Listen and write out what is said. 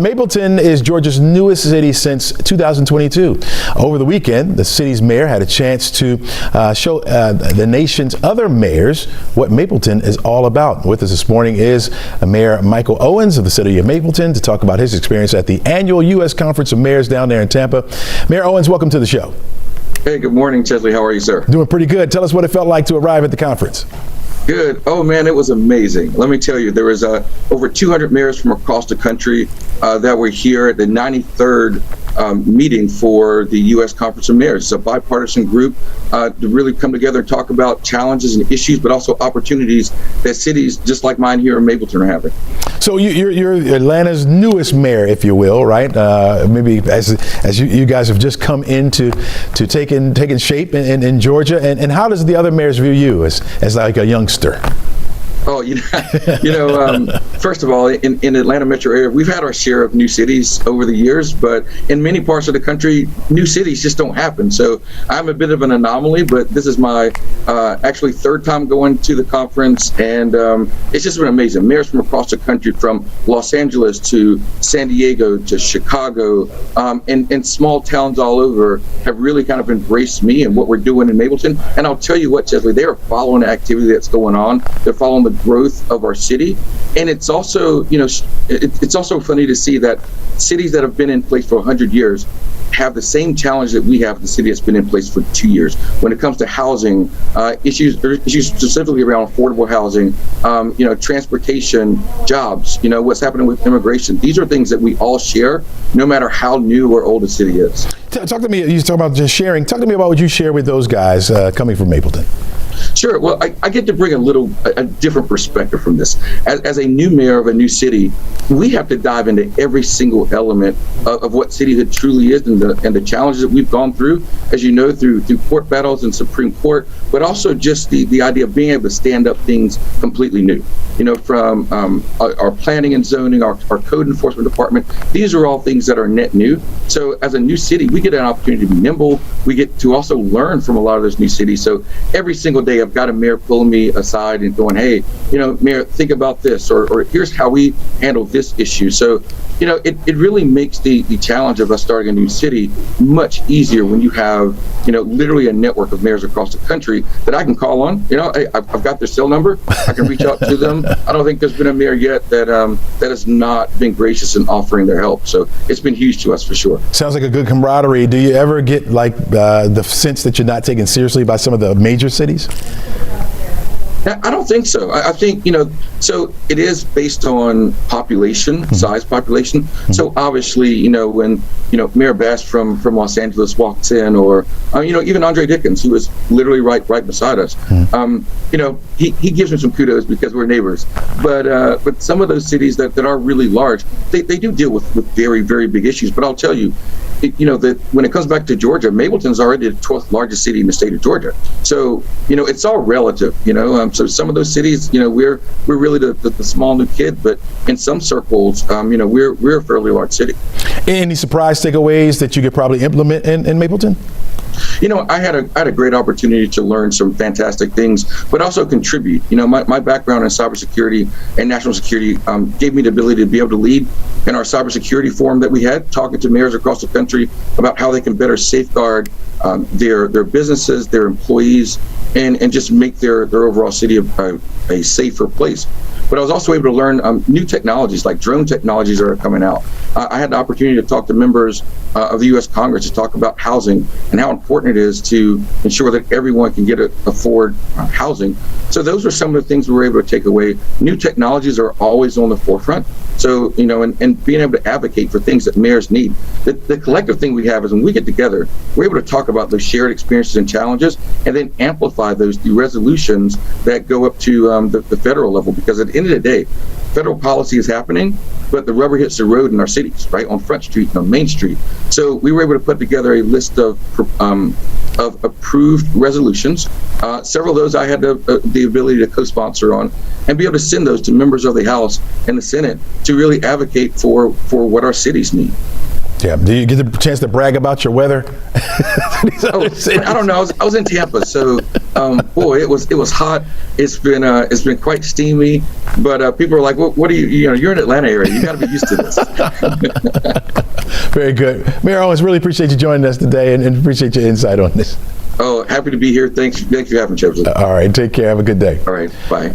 Mableton is Georgia's newest city since 2022. Over the weekend, the city's mayor had a chance to show the nation's other mayors what Mableton is all about. With us this morning is Mayor Michael Owens of the city of Mableton to talk about his experience at the annual U.S. Conference of Mayors down there in Tampa. Mayor Owens, welcome to the show. Hey, good morning, Chesley. How are you, sir? Doing pretty good. Tell us what it felt like to arrive at the conference. Good. Oh, man, it was amazing. Let me tell you, there was over 200 mayors from across the country that were here at the 93rd meeting for the U.S. Conference of Mayors. It's a bipartisan group to really come together and talk about challenges and issues, but also opportunities that cities just like mine here in Mableton are having. So you're Atlanta's newest mayor, if you will, right? Maybe as you guys have just come into taking shape in Georgia, and how does the other mayors view you as like a youngster? Oh, first of all, in Atlanta metro area, we've had our share of new cities over the years, but in many parts of the country, new cities just don't happen. So I'm a bit of an anomaly, but this is my actually third time going to the conference, and it's just been amazing. Mayors from across the country, from Los Angeles to San Diego to Chicago, and small towns all over have really kind of embraced me and what we're doing in Mableton. And I'll tell you what, Chesley, they are following the activity that's going on. They're following the growth of our city, and it's also, it's also funny to see that cities that have been in place for 100 years have the same challenge that we have. The city that's been in place for 2 years when it comes to housing issues specifically around affordable housing, transportation, jobs, what's happening with immigration. These are things that we all share, no matter how new or old a city is. Talk to me. You talk about just sharing. Talk to me about what you share with those guys coming from Mableton. Sure. Well, I get to bring a different perspective from this. As a new mayor of a new city, we have to dive into every single element of what cityhood truly is and the challenges that we've gone through, as you know, through court battles and Supreme Court, but also just the idea of being able to stand up things completely new. From our planning and zoning, our code enforcement department, these are all things that are net new. So as a new city, we get an opportunity to be nimble. We get to also learn from a lot of those new cities. So every single day I've got a mayor pulling me aside and going, hey, Mayor, think about this, or here's how we handle this issue. So, it really makes the challenge of us starting a new city much easier when you have, literally a network of mayors across the country that I can call on. Hey, I've got their cell number. I can reach out to them. I don't think there's been a mayor yet that has not been gracious in offering their help. So it's been huge to us for sure. Sounds like a good camaraderie. Do you ever get the sense that you're not taken seriously by some of the major cities? I don't think so. I think, so it is based on population, size population. So obviously, when, Mayor Bass from Los Angeles walks in, or, even Andre Dickens, who is literally right beside us, he gives me some kudos because we're neighbors. But some of those cities that are really large, they do deal with very, very big issues. But I'll tell you, that when it comes back to Georgia, Mableton's already the 12th largest city in the state of Georgia. So, it's all relative, so some of those cities, we're really the small new kid, but in some circles, we're a fairly large city. Any surprise takeaways that you could probably implement in Mableton? I had a great opportunity to learn some fantastic things, but also contribute. My background in cybersecurity and national security gave me the ability to be able to lead in our cybersecurity forum that we had, talking to mayors across the country about how they can better safeguard their businesses, their employees, and just make their overall city a safer place. But I was also able to learn new technologies like drone technologies that are coming out. I had the opportunity to talk to members of the U.S. Congress to talk about housing and how important it is to ensure that everyone can afford housing. So those are some of the things we were able to take away. New technologies are always on the forefront. So, and being able to advocate for things that mayors need. The collective thing we have is when we get together, we're able to talk about those shared experiences and challenges, and then amplify those through resolutions that go up to the federal level. Because at the end of the day, federal policy is happening, but the rubber hits the road in our cities, right, on Front Street and on Main Street. So we were able to put together a list of approved resolutions. Several of those I had the ability to co-sponsor on, and be able to send those to members of the House and the Senate to really advocate for what our cities need. Yeah. Do you get the chance to brag about your weather? Oh, I don't know. I was in Tampa, so boy, it was hot. It's been quite steamy, but people are like, "What are you're in Atlanta area. You got to be used to this." Very good, Mayor Owens. Really appreciate you joining us today, and appreciate your insight on this. Oh, happy to be here. Thanks for having me, Chip. All right, take care. Have a good day. All right, bye.